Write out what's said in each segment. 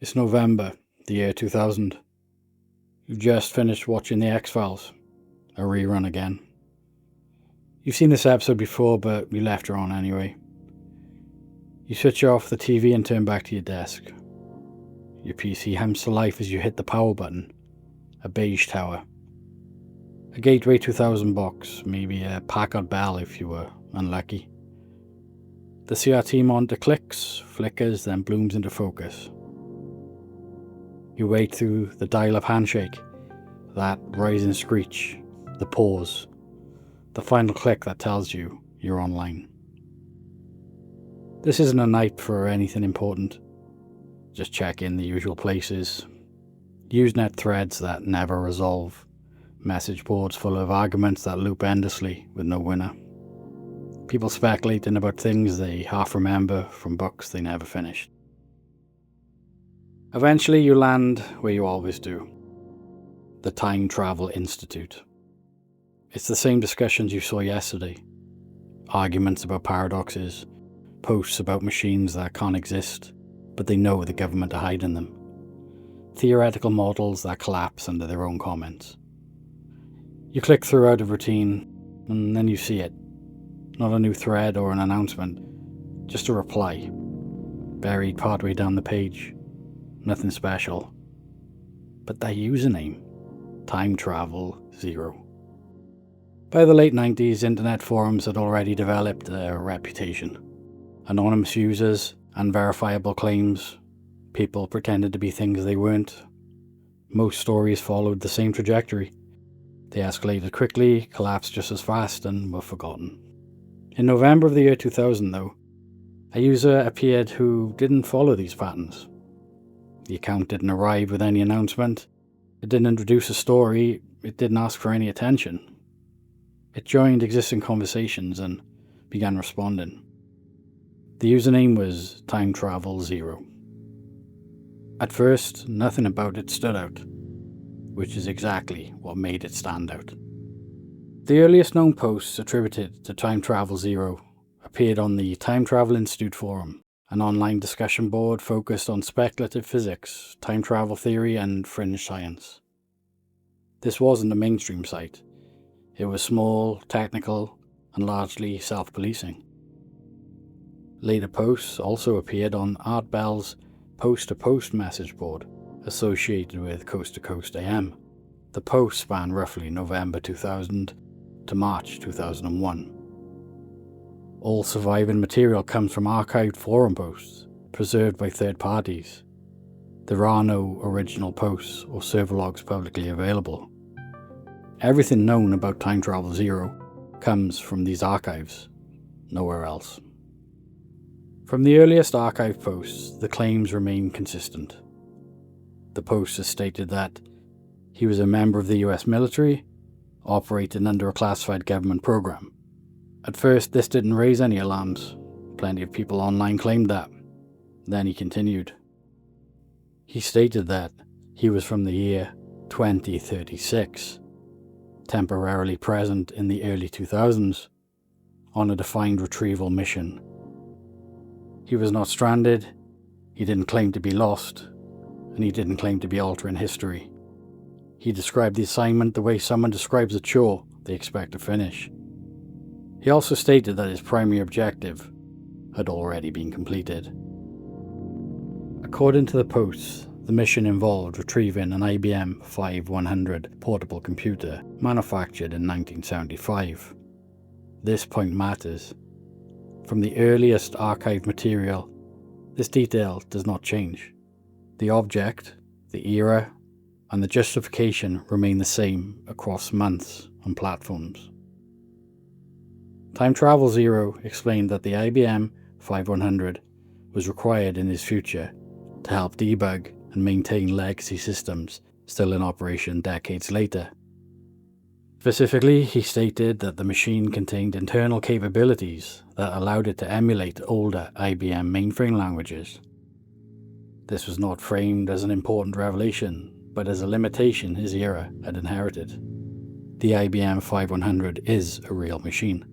It's November, the year 2000. You've just finished watching The X-Files, a rerun again. You've seen this episode before, but you left her on anyway. You switch off the TV and turn back to your desk. Your PC hums to life as you hit the power button. A beige tower. A Gateway 2000 box, maybe a Packard Bell if you were unlucky. The CRT monitor clicks, flickers, then blooms into focus. You wait through the dial-up handshake, that rising screech, the pause, the final click that tells you you're online. This isn't a night for anything important. Just check in the usual places. Usenet threads that never resolve. Message boards full of arguments that loop endlessly with no winner. People speculating about things they half remember from books they never finished. Eventually you land where you always do. The Time Travel Institute. It's the same discussions you saw yesterday. Arguments about paradoxes, posts about machines that can't exist, but they know the government are hiding them. Theoretical models that collapse under their own comments. You click through out of routine, and then you see it. Not a new thread or an announcement, just a reply, buried partway down the page. Nothing special. But that username, Time Travel 0. By the late 90s, internet forums had already developed a reputation. Anonymous users, unverifiable claims, people pretended to be things they weren't. Most stories followed the same trajectory. They escalated quickly, collapsed just as fast, and were forgotten. In November of the year 2000, though, a user appeared who didn't follow these patterns. The account didn't arrive with any announcement. It didn't introduce a story. It didn't ask for any attention. It joined existing conversations and began responding. The username was Time Travel 0. At first, nothing about it stood out, which is exactly what made it stand out. The earliest known posts attributed to Time Travel 0 appeared on the Time Travel Institute forum, an online discussion board focused on speculative physics, time travel theory, and fringe science. This wasn't a mainstream site. It was small, technical, and largely self-policing. Later posts also appeared on Art Bell's post-to-post message board associated with Coast to Coast AM. The posts span roughly November 2000 to March 2001. All surviving material comes from archived forum posts, preserved by third parties. There are no original posts or server logs publicly available. Everything known about Time Travel 0 comes from these archives, nowhere else. From the earliest archive posts, the claims remain consistent. The posters stated that he was a member of the US military, operating under a classified government program. At first, this didn't raise any alarms. Plenty of people online claimed that. Then he continued. He stated that he was from the year 2036, temporarily present in the early 2000s, on a defined retrieval mission. He was not stranded, he didn't claim to be lost, and he didn't claim to be altering history. He described the assignment the way someone describes a chore they expect to finish. He also stated that his primary objective had already been completed. According to the posts, the mission involved retrieving an IBM 5100 portable computer manufactured in 1975. This point matters. From the earliest archived material, this detail does not change. The object, the era, and the justification remain the same across months and platforms. Time Travel 0 explained that the IBM 5100 was required in his future to help debug and maintain legacy systems still in operation decades later. Specifically, he stated that the machine contained internal capabilities that allowed it to emulate older IBM mainframe languages. This was not framed as an important revelation, but as a limitation his era had inherited. The IBM 5100 is a real machine.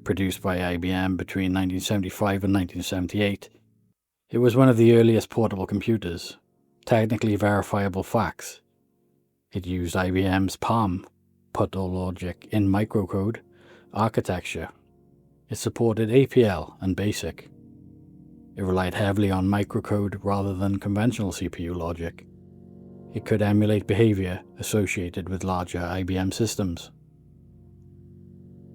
Produced by IBM between 1975 and 1978, it was one of the earliest portable computers, technically verifiable facts. It used IBM's PALM, Put All Logic in Microcode, architecture. It supported APL and BASIC. It relied heavily on microcode rather than conventional CPU logic. It could emulate behavior associated with larger IBM systems.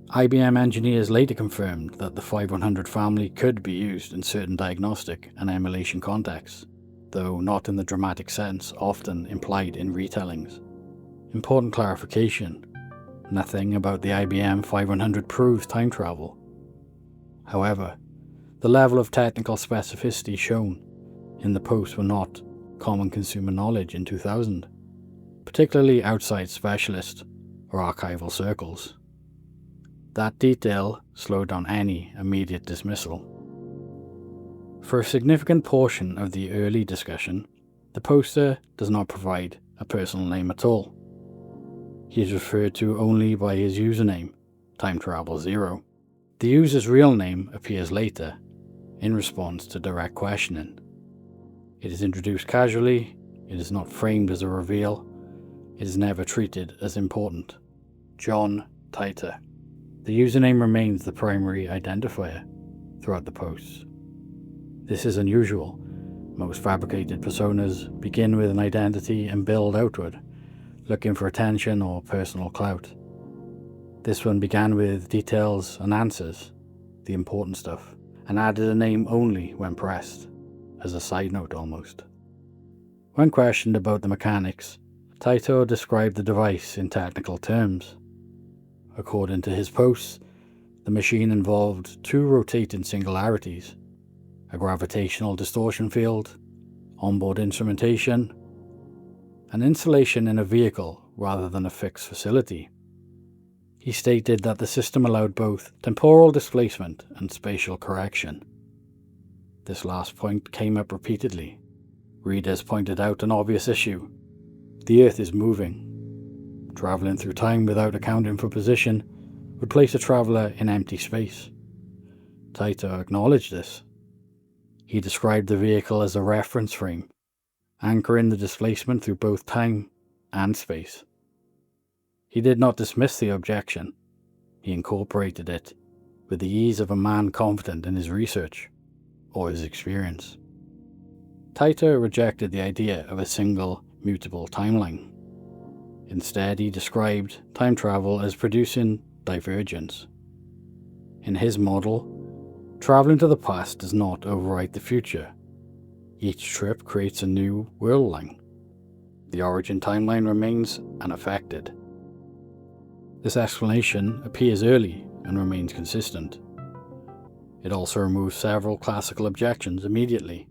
IBM engineers later confirmed that the 5100 family could be used in certain diagnostic and emulation contexts, though not in the dramatic sense often implied in retellings. Important clarification: nothing about the IBM 5100 proves time travel. However, the level of technical specificity shown in the post were not common consumer knowledge in 2000, particularly outside specialist or archival circles. That detail slowed down any immediate dismissal. For a significant portion of the early discussion, the poster does not provide a personal name at all. He is referred to only by his username, Time Travel 0. The user's real name appears later, in response to direct questioning. It is introduced casually, it is not framed as a reveal, it is never treated as important. John Titor. The username remains the primary identifier throughout the posts. This is unusual. Most fabricated personas begin with an identity and build outward, looking for attention or personal clout. This one began with details and answers, the important stuff, and added a name only when pressed, as a side note almost. When questioned about the mechanics, Titor described the device in technical terms. According to his posts, the machine involved two rotating singularities, a gravitational distortion field, onboard instrumentation, an installation in a vehicle rather than a fixed facility. He stated that the system allowed both temporal displacement and spatial correction. This last point came up repeatedly. Readers pointed out an obvious issue. The Earth is moving. Traveling through time without accounting for position would place a traveler in empty space. Titor acknowledged this. He described the vehicle as a reference frame, anchoring the displacement through both time and space. He did not dismiss the objection. He incorporated it with the ease of a man confident in his research or his experience. Titor rejected the idea of a single, mutable timeline. Instead, he described time travel as producing divergence. In his model, traveling to the past does not overwrite the future. Each trip creates a new world line. The origin timeline remains unaffected. This explanation appears early and remains consistent. It also removes several classical objections immediately.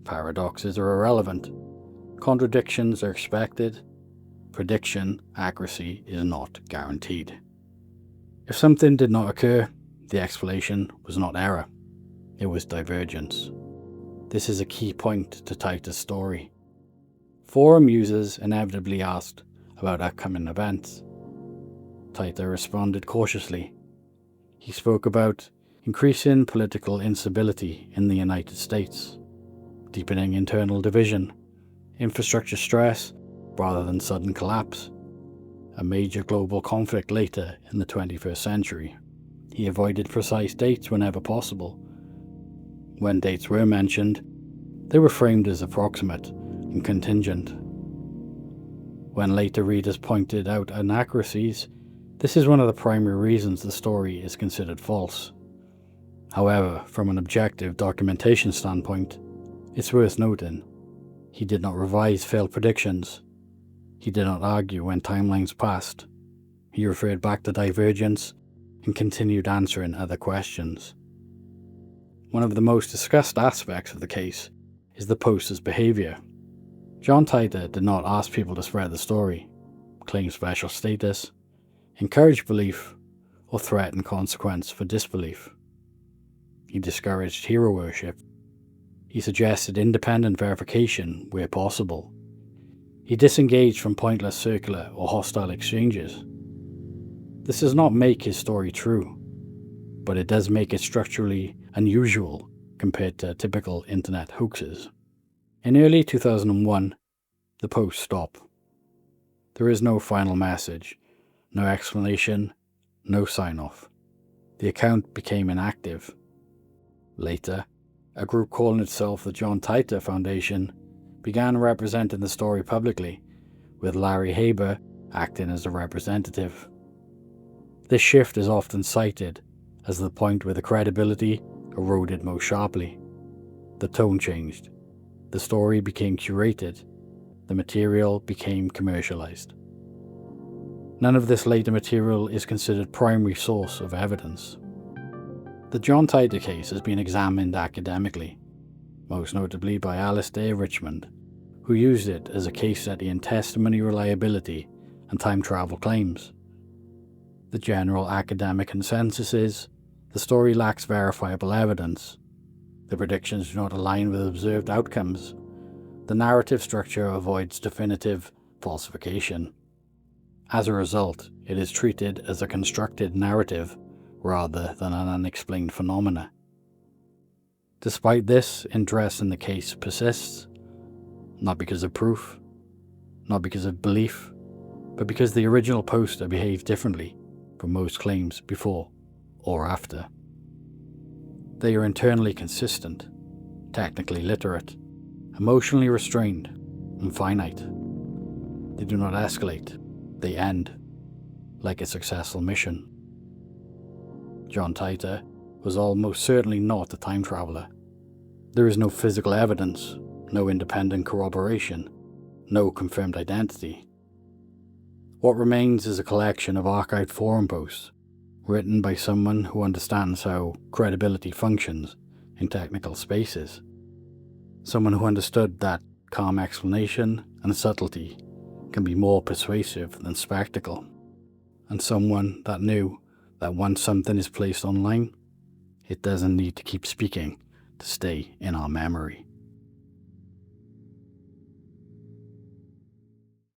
Paradoxes are irrelevant. Contradictions are expected. Prediction accuracy is not guaranteed. If something did not occur, the explanation was not error. It was divergence. This is a key point to Titor's story. Forum users inevitably asked about upcoming events. Titor responded cautiously. He spoke about increasing political instability in the United States, deepening internal division, infrastructure stress rather than sudden collapse, a major global conflict later in the 21st century. He avoided precise dates whenever possible. When dates were mentioned, they were framed as approximate and contingent. When later readers pointed out inaccuracies, this is one of the primary reasons the story is considered false. However, from an objective documentation standpoint, it's worth noting, he did not revise failed predictions. He did not argue when timelines passed. He referred back to divergence and continued answering other questions. One of the most discussed aspects of the case is the poster's behavior. John Titor did not ask people to spread the story, claim special status, encourage belief, or threaten consequence for disbelief. He discouraged hero worship. He suggested independent verification where possible. He disengaged from pointless circular or hostile exchanges. This does not make his story true, but it does make it structurally unusual compared to typical internet hoaxes. In early 2001, the posts stop. There is no final message, no explanation, no sign-off. The account became inactive. Later, a group calling itself the John Titor Foundation began representing the story publicly, with Larry Haber acting as a representative. This shift is often cited as the point where the credibility eroded most sharply. The tone changed. The story became curated. The material became commercialized. None of this later material is considered primary source of evidence. The John Titor case has been examined academically, most notably by Alistair Richmond, who used it as a case study in testimony reliability and time travel claims. The general academic consensus is the story lacks verifiable evidence. The predictions do not align with observed outcomes. The narrative structure avoids definitive falsification. As a result, it is treated as a constructed narrative rather than an unexplained phenomena. Despite this, interest in the case persists, not because of proof, not because of belief, but because the original poster behaved differently from most claims before or after. They are internally consistent, technically literate, emotionally restrained, and finite. They do not escalate, they end, like a successful mission. John Titor was almost certainly not a time traveler. There is no physical evidence, no independent corroboration, no confirmed identity. What remains is a collection of archived forum posts, written by someone who understands how credibility functions in technical spaces. Someone who understood that calm explanation and subtlety can be more persuasive than spectacle. And someone that knew that once something is placed online, it doesn't need to keep speaking to stay in our memory.